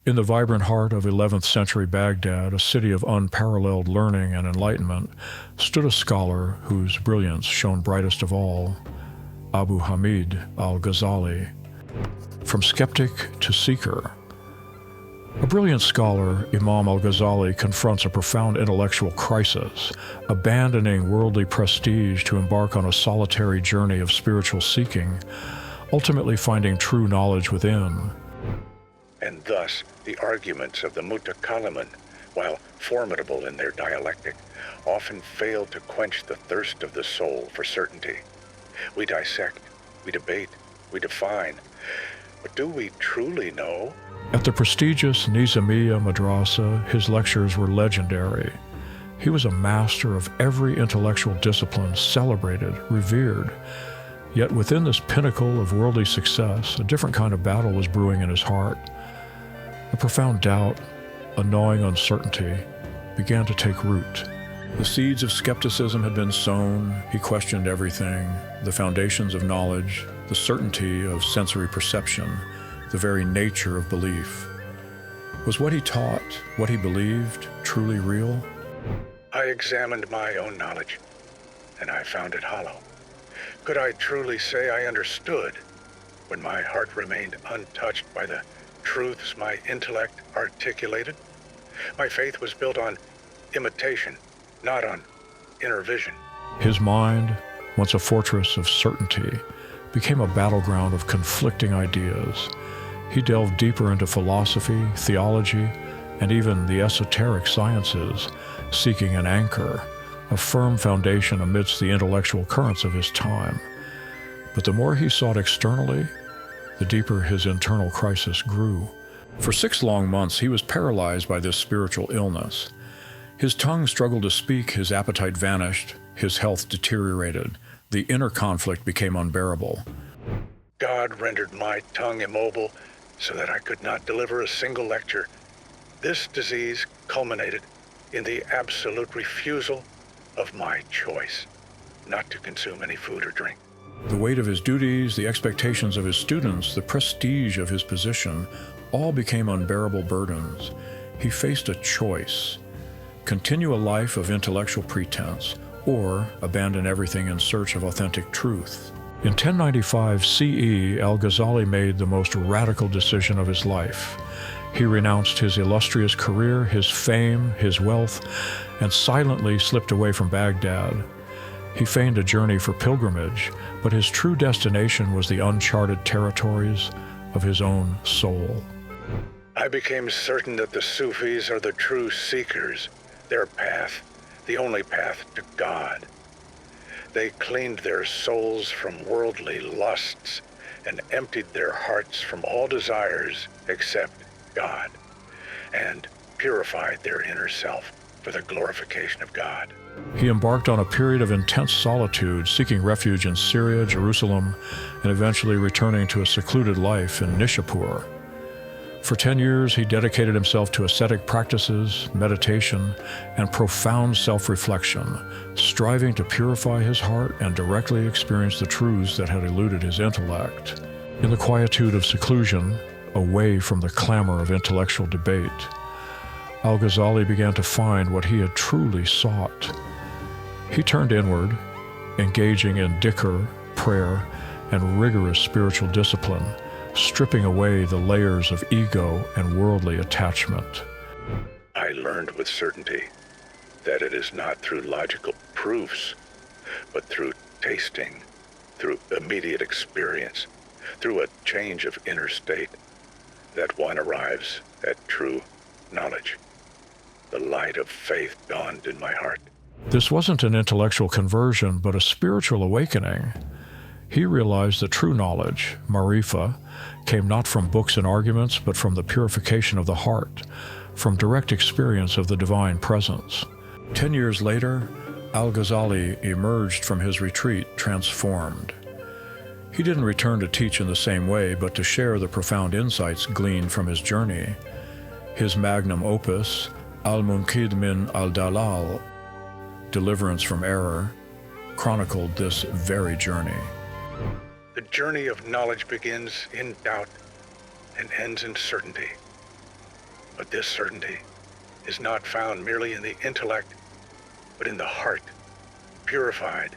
In the vibrant heart of 11th century Baghdad, a city of unparalleled learning and enlightenment, stood a scholar whose brilliance shone brightest of all, Abu Hamid al-Ghazali. From skeptic to seeker, a brilliant scholar, Imam al-Ghazali confronts a profound intellectual crisis, abandoning worldly prestige to embark on a solitary journey of spiritual seeking, ultimately finding true knowledge within. And thus, the arguments of the Mutakallimun, while formidable in their dialectic, often fail to quench the thirst of the soul for certainty. We dissect, we debate, we define, but do we truly know? At the prestigious Nizamiya Madrasa, his lectures were legendary. He was a master of every intellectual discipline, celebrated, revered. Yet within this pinnacle of worldly success, a different kind of battle was brewing in his heart. A profound doubt, a gnawing uncertainty, began to take root. The seeds of skepticism had been sown. He questioned everything, the foundations of knowledge, the certainty of sensory perception, the very nature of belief. Was what he taught, what he believed, truly real? I examined my own knowledge, and I found it hollow. Could I truly say I understood when my heart remained untouched by the truths my intellect articulated? My faith was built on imitation, not on inner vision. His mind, once a fortress of certainty, became a battleground of conflicting ideas. He delved deeper into philosophy, theology, and even the esoteric sciences, seeking an anchor, a firm foundation amidst the intellectual currents of his time. But the more he sought externally, the deeper his internal crisis grew. For 6 long months, he was paralyzed by this spiritual illness. His tongue struggled to speak, his appetite vanished, his health deteriorated. The inner conflict became unbearable. God rendered my tongue immobile so that I could not deliver a single lecture. This disease culminated in the absolute refusal of my choice not to consume any food or drink. The weight of his duties, the expectations of his students, the prestige of his position, all became unbearable burdens. He faced a choice: continue a life of intellectual pretense, or abandon everything in search of authentic truth. In 1095 CE, al-Ghazali made the most radical decision of his life. He renounced his illustrious career, his fame, his wealth, and silently slipped away from Baghdad. He feigned a journey for pilgrimage, but his true destination was the uncharted territories of his own soul. I became certain that the Sufis are the true seekers, their path, the only path to God. They cleaned their souls from worldly lusts and emptied their hearts from all desires except God, and purified their inner self for the glorification of God. He embarked on a period of intense solitude, seeking refuge in Syria, Jerusalem, and eventually returning to a secluded life in Nishapur. For 10 years, he dedicated himself to ascetic practices, meditation, and profound self-reflection, striving to purify his heart and directly experience the truths that had eluded his intellect. In the quietude of seclusion, away from the clamor of intellectual debate, al-Ghazali began to find what he had truly sought. He turned inward, engaging in dhikr, prayer, and rigorous spiritual discipline, stripping away the layers of ego and worldly attachment. I learned with certainty that it is not through logical proofs, but through tasting, through immediate experience, through a change of inner state, that one arrives at true knowledge. The light of faith dawned in my heart. This wasn't an intellectual conversion, but a spiritual awakening. He realized that true knowledge, marifa, came not from books and arguments, but from the purification of the heart, from direct experience of the divine presence. 10 years later, al-Ghazali emerged from his retreat transformed. He didn't return to teach in the same way, but to share the profound insights gleaned from his journey. His magnum opus, Al-Munqidh min al-Dalal, Deliverance from Error, chronicled this very journey. The journey of knowledge begins in doubt and ends in certainty. But this certainty is not found merely in the intellect, but in the heart, purified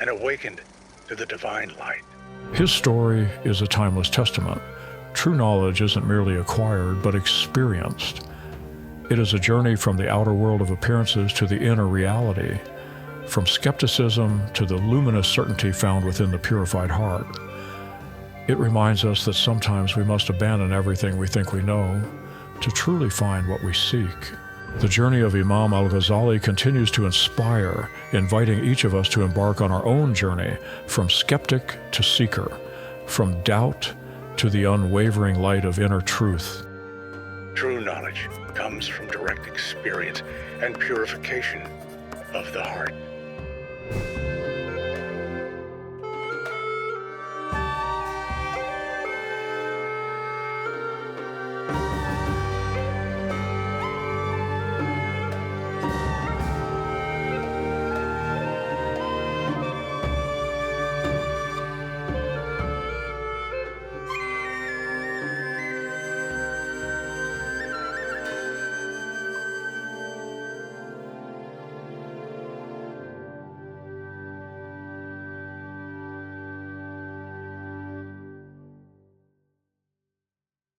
and awakened to the divine light. His story is a timeless testament. True knowledge isn't merely acquired, but experienced. It is a journey from the outer world of appearances to the inner reality, from skepticism to the luminous certainty found within the purified heart. It reminds us that sometimes we must abandon everything we think we know to truly find what we seek. The journey of Imam al-Ghazali continues to inspire, inviting each of us to embark on our own journey from skeptic to seeker, from doubt to the unwavering light of inner truth. True knowledge comes from direct experience and purification of the heart.